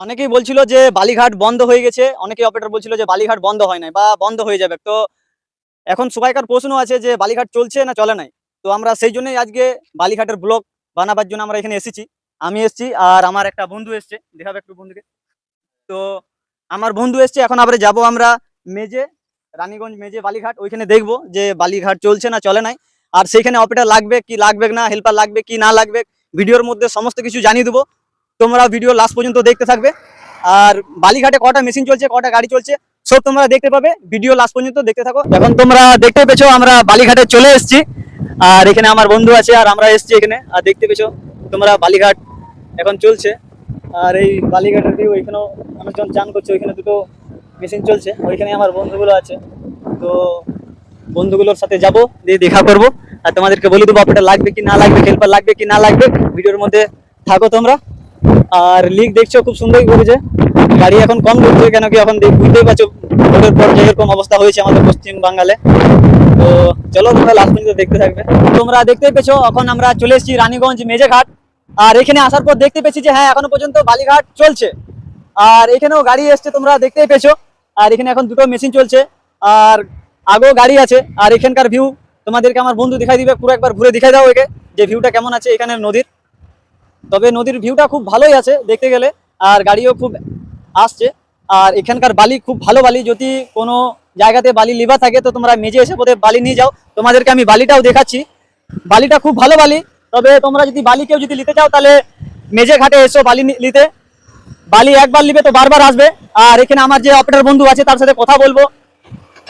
অনেকেই বলছিল যে বালিঘাট বন্ধ হয়ে গেছে, অনেকেই অপারেটর বলছিল যে বালিঘাট বন্ধ হয় নাই বা বন্ধ হয়ে যাবে। তো এখন সবাইকার প্রশ্ন আছে যে বালিঘাট চলছে না চলে নাই। তো আমরা সেই জন্যই আজকে বালিঘাটের ব্লগ বানাবার জন্য আমরা এখানে এসেছি। আমি এসেছি আর আমার একটা বন্ধু এসছে, দেখাবে একটু বন্ধুকে। তো আমার বন্ধু এসছে, এখন আবার যাব আমরা মেজে, রানীগঞ্জ মেজে বালিঘাট, ওইখানে দেখবো যে বালিঘাট চলছে না চলে নাই। আর সেইখানে অপারেটর লাগবে কি লাগবে না, হেল্পার লাগবে কি না লাগবে, ভিডিওর মধ্যে সমস্ত কিছু জানিয়ে দেবো। তোমরা ভিডিও লাস্ট পর্যন্ত দেখতে থাকবে। আর বালিঘাটে কটা মেশিন চলছে, কটা গাড়ি চলছে, সব তোমরা দেখতে পাবে, ভিডিও লাস্ট পর্যন্ত দেখতে থাকো। এখন তোমরা দেখতে পেছো আমরা বালিঘাটে চলে এসেছি। আর এখানে আমার বন্ধু আছে আর আমরা এসেছি এখানে। আর দেখতে পেছো তোমরা বালিঘাট এখন চলছে। আর এই বালিঘাটের ভিউ, এখানেও মানুষজন চান করছে, ওইখানে দুটো মেশিন চলছে, ওইখানে আমার বন্ধুগুলো আছে। তো বন্ধুগুলোর সাথে যাব, দিয়ে দেখা করব আর তোমাদেরকে বলে দেবো আপনাটা লাগবে কি না লাগবে, হেল্পার লাগবে কি না লাগবে। ভিডিওর মধ্যে থাকো তোমরা। আর লিক দেখছো খুব সুন্দর করেছে, গাড়ি এখন কম ঢুকছে, কেন কি এখন বুঝতেই পারছো ভোটের পর যেরকম অবস্থা হয়েছে আমাদের পশ্চিম বাংলায়। তো চলো তোমরা লাস্ট পর্যন্ত দেখতে থাকবে। তোমরা দেখতেই পেছো এখন আমরা চলে এসেছি রানীগঞ্জ মেজেঘাট। আর এখানে আসার পর দেখতে পেয়েছি যে হ্যাঁ এখনো পর্যন্ত বালিঘাট চলছে। আর এখানেও গাড়ি এসছে, তোমরা দেখতেই পেয়েছো। আর এখানে এখন দুটো মেশিন চলছে আর আগেও গাড়ি আছে। আর এখানকার ভিউ তোমাদেরকে আমার বন্ধু দেখাই দিবে, পুরো একবার ঘুরে দেখাই দাও একে যে ভিউটা কেমন আছে এখানের নদীর। তবে নদীর ভিউটা খুব ভালোই আছে দেখতে গেলে, আর গাড়িও খুব আসছে। আর এখানকার বালি খুব ভালো বালি, যদি কোনো জায়গাতে বালি লিভা থাকে তো তোমরা মেজে এসে বোধহয় বালি নিয়ে যাও, তোমাদেরকে আমি বালিটাও দেখাচ্ছি। বালিটা খুব ভালো বালি। তবে তোমরা যদি বালি কেউ যদি নিতে চাও তাহলে মেজে ঘাটে এসো বালি নিতে। বালি একবার নিবে তো বারবার আসবে। আর এখানে আমার যে অপারেটর বন্ধু আছে তার সাথে কথা বলবো।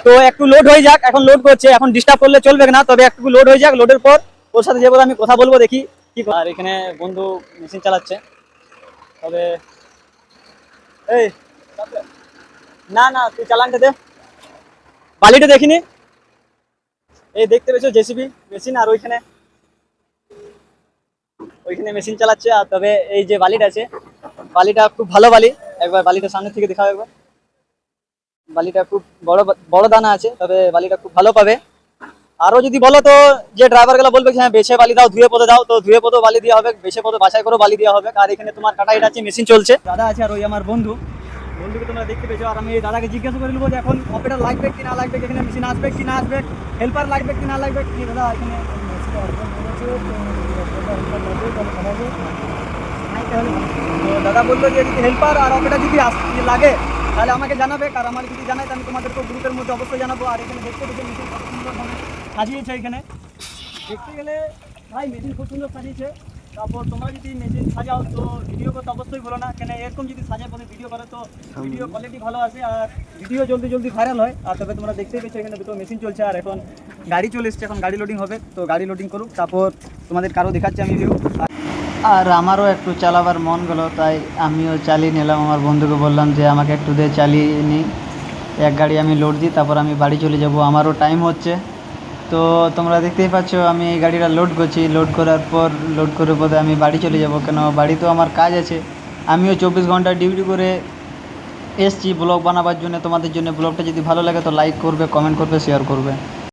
তো একটু লোড হয়ে যাক, এখন লোড করছে, এখন ডিস্টার্ব করলে চলবে না, তবে একটু লোড হয়ে যাক, লোডের পর ওর সাথে যাবো আমি কথা বলবো, দেখি কি। আর এখানে বন্ধু মেশিন চালাচ্ছে। তবে এই না না তুই চালানটা দে, বালিটা দেখিনি। এই দেখতে পেয়েছো জেসিবি মেশিন, আর ওইখানে ওইখানে মেশিন চালাচ্ছে। আর তবে এই যে বালিটা আছে, বালিটা খুব ভালো বালি। একবার বালিটা সামনে থেকে দেখাও একবার। বালিটা খুব বড় বড় দানা আছে, তবে বালিটা খুব ভালো পাবে। আরো যদি বলো তো যে ড্রাইভার গুলো বলবে হ্যাঁ বেছে বালি দাও, ধুয়ে পদে দাও, তো ধুয়ে পদে বালি দেওয়া হবে, বেছে পদে বাছাই করে বালি দেওয়া হবে। আর এখানে তোমার কাটা এটা আছে, মেশিন চলছে, দাদা আছে আর ওই আমার বন্ধু। বন্ধুকে তোমরা দেখতে পেয়েছো। আর আমি দাদাকে জিজ্ঞাসা করে নেবো যে এখন অপারেটর লাগবে কি না লাগবে, এখানে মেশিন আসবে কি না আসবে, হেল্পার লাগবে কি না লাগবে। কি দাদা এখানে তো দাদা বললো যে যদি হেল্পার আর অপারেটর যদি লাগে তাহলে আমাকে জানাবে, আর আমার যদি জানাই তাহলে তোমাদেরকে গ্রুপের মধ্যে অবশ্যই জানাবো। আর এখানে দেখতে পেয়েছো মেশিন কত সুন্দরভাবে সাজিয়েছে। এখানে দেখতে গেলে ভাই মেশিন খুব সুন্দর সাজিয়েছে। তারপর তোমরা যদি মেশিন সাজাও তো ভিডিও করতে অবশ্যই বলো না, কেন এরকম যদি সাজায় পরে ভিডিও করে তো ভিডিও কোয়ালিটি ভালো আসে আর ভিডিও জলদি জলদি ভাইরাল হয়। আর তবে তোমরা দেখতেই পেয়েছো এখানে দুটো মেশিন চলছে। আর এখন গাড়ি চলে এসছে, এখন গাড়ি লোডিং হবে, তো গাড়ি লোডিং করুক, তারপর তোমাদের কারো দেখাচ্ছি আমি ভিউ। আর আমারও একটু চালাবার মন গেল, তাই আমিও চালিয়ে নিলাম। আমার বন্ধুকে বললাম যে আমাকে একটু দিয়ে চালিয়ে নিই, এক গাড়ি আমি লোড দিই, তারপর আমি বাড়ি চলে যাব, আমারও টাইম হচ্ছে। তো তোমরা দেখতেই পাচ্ছ আমি এই গাড়িটা লোড করছি, লোড করার পর লোড করে পরে আমি বাড়ি চলে যাব, কেন বাড়িতেও আমার কাজ আছে। আমিও 24 ঘন্টা ডিউটি করে এসছি ব্লগ বানাবার জন্য, তোমাদের জন্য। ব্লগটা যদি ভালো লাগে তো লাইক করবে, কমেন্ট করবে, শেয়ার করবে।